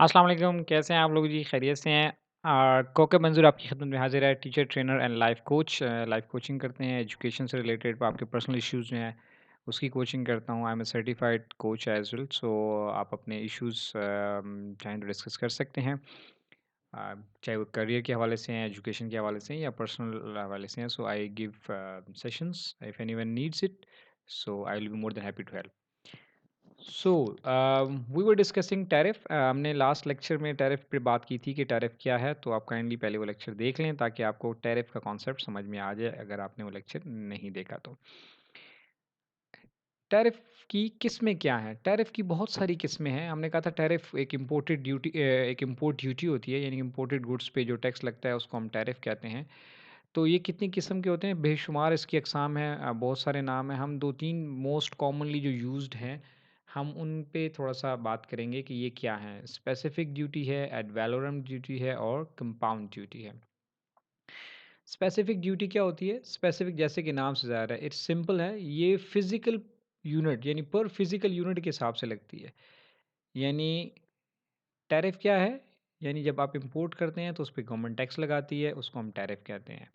अस्सलाम वालेकुम, कैसे हैं आप लोग जी? खैरियत से हैं? कोकब मंज़ूर आपकी खिदमत में हाज़िर है, teacher, trainer and life coach. Life coaching करते हैं, एजुकेशन से रिलेटेड आपके पर्सनल इश्यूज़ जो हैं, उसकी कोचिंग करता हूँ। I am a certified coach as well, so आप अपने इश्यूज़ चाहें तो डिस्कस कर सकते हैं। चाहे वो करियर के हवाले से हैं, एजुकेशन के हवाले से हैं या पर्सनल हवाले से हैं। So I give sessions if anyone needs it, so I will be more than happy to help. So we were discussing tariff. हमने लास्ट लेक्चर में टैरिफ पे बात की थी कि टैरिफ क्या है, तो आप काइंडली पहले वो लेक्चर देख लें ताकि आपको टैरिफ का कॉन्सेप्ट समझ में आ जाए अगर आपने वो लेक्चर नहीं देखा तो। टैरिफ की किस्में क्या हैं? टैरिफ की बहुत सारी किस्में हैं। हमने कहा था टैरिफ एक इम्पोर्टेड ड्यूटी एक इम्पोर्ट ड्यूटी होती है, यानी इम्पोर्टेड गुड्स पे जो टैक्स लगता है उसको हम टैरिफ कहते हैं। तो ये कितनी किस्म के होते हैं? बेशुमार इसकी अक़साम हैं, बहुत सारे नाम हैं। हम 2-3 मोस्ट कॉमनली जो यूज़्ड हैं, हम उन पे थोड़ा-सा बात करेंगे कि ये क्या हैं। स्पेसिफिक ड्यूटी है, एड वैलोरम ड्यूटी है और कंपाउंड ड्यूटी है। स्पेसिफिक ड्यूटी क्या होती है? स्पेसिफिक जैसे कि नाम से ज़ाहिर है, इट्स सिंपल है। ये फिज़िकल यूनिट यानी पर फिज़िकल यूनिट के हिसाब से लगती है। यानी टैरिफ क्या है? यानी जब आप इंपोर्ट करते हैं तो उस पे गवर्नमेंट टैक्स लगाती है, उसको हम टैरिफ कहते हैं।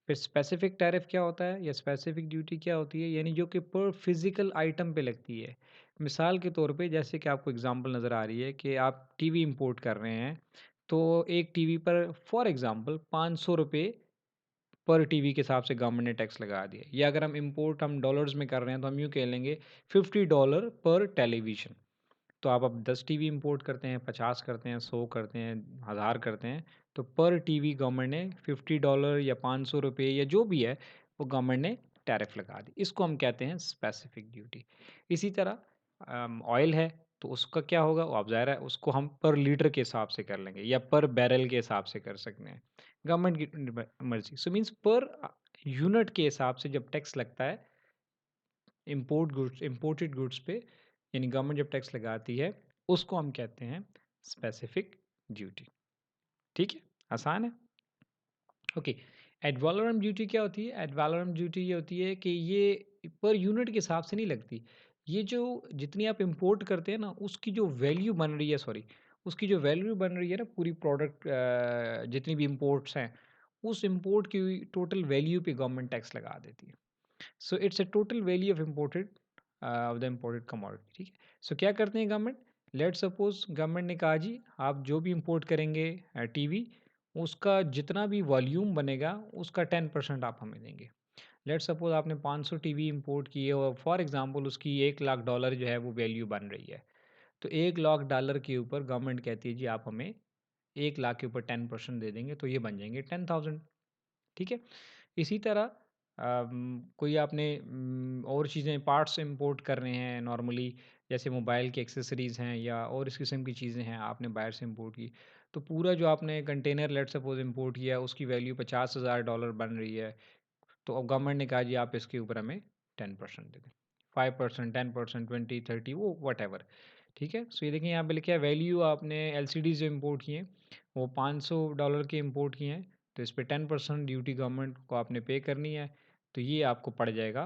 फिर स्पेसिफिक टैरिफ क्या होता है या स्पेसिफिक ड्यूटी क्या होती है? यानी जो कि पर फिज़िकल आइटम पे लगती है। मिसाल के तौर पे जैसे कि आपको एग्ज़ाम्पल नज़र आ रही है कि आप टीवी इंपोर्ट कर रहे हैं, तो एक टीवी पर फॉर एग्ज़ाम्पल ₹500 पर टीवी के हिसाब से गवर्नमेंट ने टैक्स लगा दिया। या अगर हम डॉलर्स में कर रहे हैं तो हम यूँ कह लेंगे $50 पर टेलीविज़न। तो आप अब 10 टीवी इंपोर्ट करते हैं, 50 करते हैं, 100 करते हैं, 1000 करते हैं, तो पर टीवी गवर्नमेंट ने $50 या ₹500 या जो भी है, वो गवर्नमेंट ने टैरिफ लगा दी। इसको हम कहते हैं स्पेसिफिक ड्यूटी। इसी तरह ऑयल है, तो उसका क्या होगा? वो अब ज़ाहिर है उसको हम पर लीटर के हिसाब से कर लेंगे या पर बैरल के हिसाब से कर सकते हैं। गवर्नमेंट की मर्ज़ी। सो मीन्स पर यूनिट के हिसाब से जब टैक्स लगता है इम्पोर्टेड गुड्स पे, यानी गवर्नमेंट जब टैक्स लगाती है, उसको हम कहते हैं स्पेसिफिक ड्यूटी। ठीक है? आसान है? ओके। एड वैलोरम ड्यूटी क्या होती है? एड वैलोरम ड्यूटी ये होती है कि ये पर यूनिट के हिसाब से नहीं लगती। ये जो जितनी आप इंपोर्ट करते हैं ना, उसकी जो वैल्यू बन रही है, सॉरी, उसकी जो वैल्यू बन रही है ना पूरी प्रोडक्ट, जितनी भी इंपोर्ट्स हैं, उस इंपोर्ट की टोटल वैल्यू पे गवर्नमेंट टैक्स लगा देती है। So it's a total value of the imported commodity. ठीक है? सो क्या करते हैं गवर्नमेंट? लेट सपोज गवर्नमेंट ने कहा जी आप जो भी इंपोर्ट करेंगे टीवी, उसका जितना भी वॉल्यूम बनेगा उसका 10% आप हमें देंगे। लेट सपोज आपने 500 टीवी इंपोर्ट किए और फॉर एग्जांपल उसकी $1,00,000 जो है वो वैल्यू बन रही है। तो $1,00,000 के ऊपर गवर्नमेंट कहती है जी आप हमें 1,00,000 के ऊपर 10% दे देंगे, तो ये बन जाएंगे 10,000। ठीक है? इसी तरह कोई आपने और चीज़ें पार्ट्स इंपोर्ट कर रहे हैं नॉर्मली, जैसे मोबाइल की एक्सेसरीज़ हैं या और इस किस्म की चीज़ें हैं आपने बाहर से इंपोर्ट की, तो पूरा जो आपने कंटेनर लेट सपोज इंपोर्ट किया उसकी वैल्यू $50,000 बन रही है। तो अब गवर्नमेंट ने कहा जी आप इसके ऊपर हमें 10% दे दें, 5%, 10%, 20, 30, वो वट एवर। ठीक है? सो ये देखिए यहाँ पे लिखा है वैल्यू आपने LCD जो इम्पोर्ट किए हैं वो $500 के इम्पोर्ट किए हैं, तो इस पे 10% ड्यूटी गवर्नमेंट को आपने पे करनी है। तो ये आपको पड़ जाएगा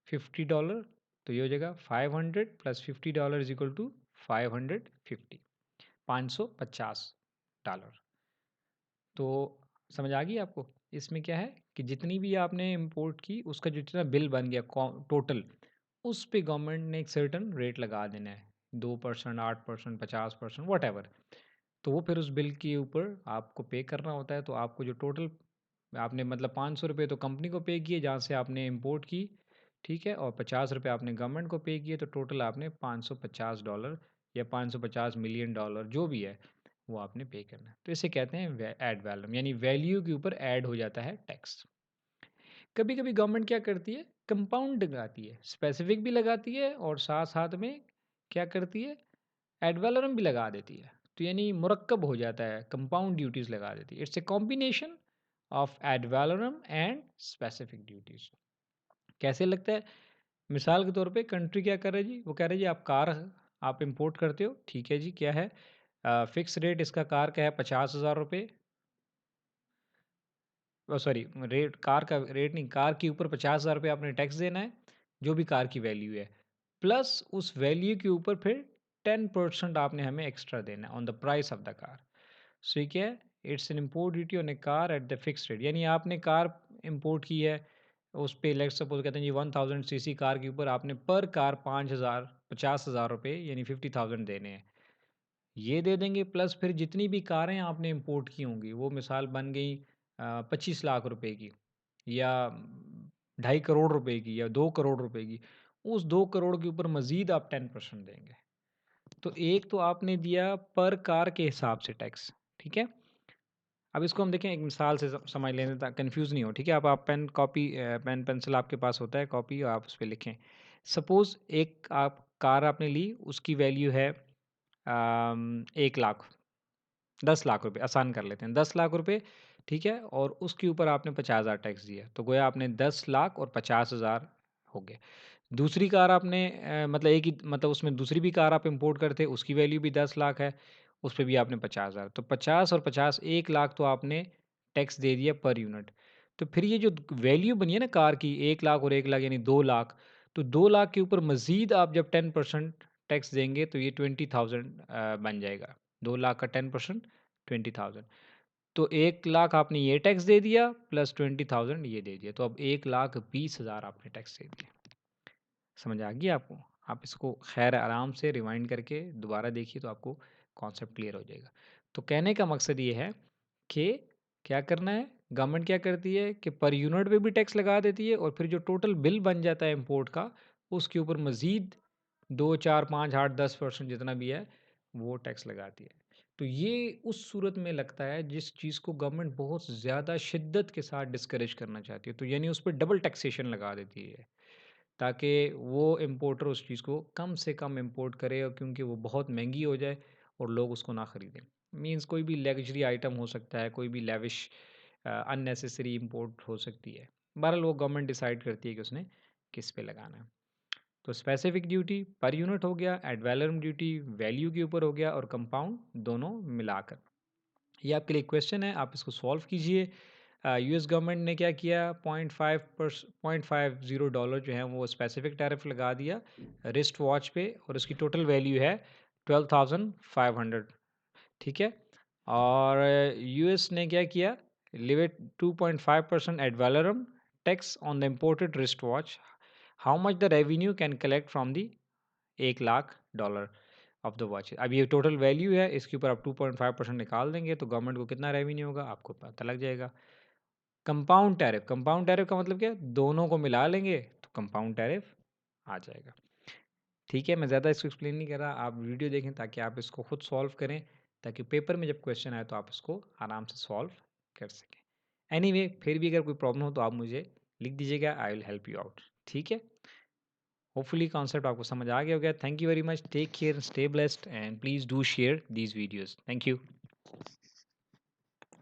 $50। तो ये हो जाएगा 500 प्लस $50 इज इक्वल टू 550, $550। तो समझ आ गई आपको? इसमें क्या है कि जितनी भी आपने इंपोर्ट की उसका जितना बिल बन गया टोटल, उस पे गवर्नमेंट ने एक सर्टन रेट लगा देना है, 2%, 8%, 50%, वट एवर। तो वो फिर उस बिल के ऊपर आपको पे करना होता है। तो आपको जो टोटल आपने मतलब ₹500 तो कंपनी को पे किए जहाँ से आपने इंपोर्ट की, ठीक है? और ₹50 आपने गवर्नमेंट को पे किए, तो टोटल आपने $550 या $550 मिलियन जो भी है, वो आपने पे करना है। तो इसे कहते हैं एड वैलम, यानी वैल्यू के ऊपर ऐड हो जाता है टैक्स। कभी-कभी गवर्नमेंट क्या करती है? कंपाउंड लगाती है, स्पेसिफिक भी लगाती है और साथ-साथ में क्या करती है? एड वैलोरम भी लगा देती है। तो यानी मुरक्कब हो जाता है, कंपाउंड ड्यूटीज़ लगा देती है। It's a combination of ad valorem and specific duties. कैसे लगता है? मिसाल के तौर पे कंट्री क्या कर रहा है जी? वो कह रहा है जी आप कार आप इंपोर्ट करते हो, ठीक है जी, क्या है? फिक्स रेट इसका कार का है ₹50,000। सॉरी, रेट कार का रेट नहीं, कार के ऊपर ₹50,000 आपने टैक्स देना है, जो भी कार की वैल्यू है। प्लस उस वैल्यू के ऊपर फिर 10% आपने हमें एक्स्ट्रा देना है on the price of the car. So ये क्या है? It's an import duty on a car at the fix rate, यानी आपने कार इम्पोर्ट की है, उस पे लेट्स सपोज कहते हैं जी 1000 सीसी कार के ऊपर आपने पर कार 5000 50,000 रुपये यानी 50,000 देने हैं। ये दे देंगे प्लस फिर जितनी भी कारें आपने इंपोर्ट की होंगी वो मिसाल बन गई 25 लाख रुपए की, या 2.5 करोड़ रुपए की, या 2 करोड़ रुपए की। उस 2 करोड़ के ऊपर मज़ीद आप 10% देंगे। तो एक तो आपने दिया पर कार के हिसाब से टैक्स, ठीक है। अब इसको हम देखें एक मिसाल से समझ लें ताकि कन्फ्यूज़ नहीं हो, ठीक है। अब आप पेन पेंसिल आपके पास होता है, कॉपी, आप उस पे लिखें। सपोज़ एक आप कार आपने ली, उसकी वैल्यू है 1 लाख, 10 लाख रुपए, आसान कर लेते हैं, 10 लाख रुपए, ठीक है। और उसके ऊपर आपने 50,000 टैक्स दिया, तो गोया आपने 10 लाख और 50,000 हो गए। दूसरी कार आपने मतलब एक ही मतलब उसमें दूसरी भी कार आप इंपोर्ट करते, उसकी वैल्यू भी 10 लाख है, उस पे भी आपने 50,000, तो 50 और 50 1 लाख तो आपने टैक्स दे दिया पर यूनिट। तो फिर ये जो वैल्यू बनी है ना कार की, 1 लाख और 1 लाख यानी 2 लाख, तो 2 लाख के ऊपर मज़ीद आप जब 10% टैक्स देंगे तो ये 20,000 बन जाएगा। 2 लाख का 10% 20,000। तो 1 लाख आपने ये टैक्स दे दिया प्लस 20,000 ये दे दिया, तो अब 1,20,000 आपने टैक्स दे दिया। समझ आ गई आपको? आप इसको खैर आराम से रिवाइंड करके दोबारा देखिए तो आपको कॉन्सेप्ट क्लियर हो जाएगा। तो कहने का मकसद ये है कि क्या करना है, गवर्नमेंट क्या करती है कि पर यूनिट पे भी टैक्स लगा देती है और फिर जो टोटल बिल बन जाता है इंपोर्ट का, उसके ऊपर मज़ीद 2, 4, 5, 8, 10% जितना भी है, वो टैक्स लगाती है। तो ये उस सूरत में लगता है जिस चीज़ को गवर्नमेंट बहुत ज़्यादा शिद्दत के साथ डिस्करेज करना चाहती है। तो यानी उस पे डबल टैक्सेशन लगा देती है, ताकि वो इम्पोर्टर उस चीज़ को कम से कम इम्पोर्ट करे, और क्योंकि वो बहुत महंगी हो जाए और लोग उसको ना ख़रीदें। मीन्स कोई भी लग्जरी आइटम हो सकता है, कोई भी लेविश अननेसेसरी इम्पोर्ट हो सकती है। बहरहाल वो गवर्नमेंट डिसाइड करती है कि उसने किस पे लगाना है। तो स्पेसिफिक ड्यूटी पर यूनिट हो गया, एड वैलोरम ड्यूटी वैल्यू के ऊपर हो गया, और कंपाउंड दोनों मिलाकर। ये आपके लिए क्वेश्चन है, आप इसको सॉल्व कीजिए। यूएस गवर्नमेंट ने क्या किया, $0.50 जो है वो स्पेसिफिक टैरिफ लगा दिया रिस्ट वॉच पे, और उसकी टोटल वैल्यू है 12,500, ठीक है। और यूएस ने क्या किया, लिविट 2.5% ad valorem tax on the imported wrist watch, how much the revenue can collect from the $1 lakh of the watch. अब ये टोटल वैल्यू है, इसके ऊपर आप 2.5% निकाल देंगे तो गवर्नमेंट को कितना रेवेन्यू होगा आपको पता लग जाएगा। कंपाउंड टैरिफ, कंपाउंड टैरिफ का मतलब क्या है, दोनों को मिला लेंगे तो कंपाउंड टैरिफ आ जाएगा। ठीक है, मैं ज़्यादा इसको एक्सप्लेन नहीं कर रहा, आप वीडियो देखें ताकि आप इसको खुद सॉल्व करें, ताकि पेपर में जब क्वेश्चन आए तो आप इसको आराम से सॉल्व कर सकें। एनीवे, फिर भी अगर कोई प्रॉब्लम हो तो आप मुझे लिख दीजिएगा, I will help you out. ठीक है, होपफुली कॉन्सेप्ट आपको समझ आ गया होगा। Thank you very much, take care, stay blessed, and please do share these videos. Thank you.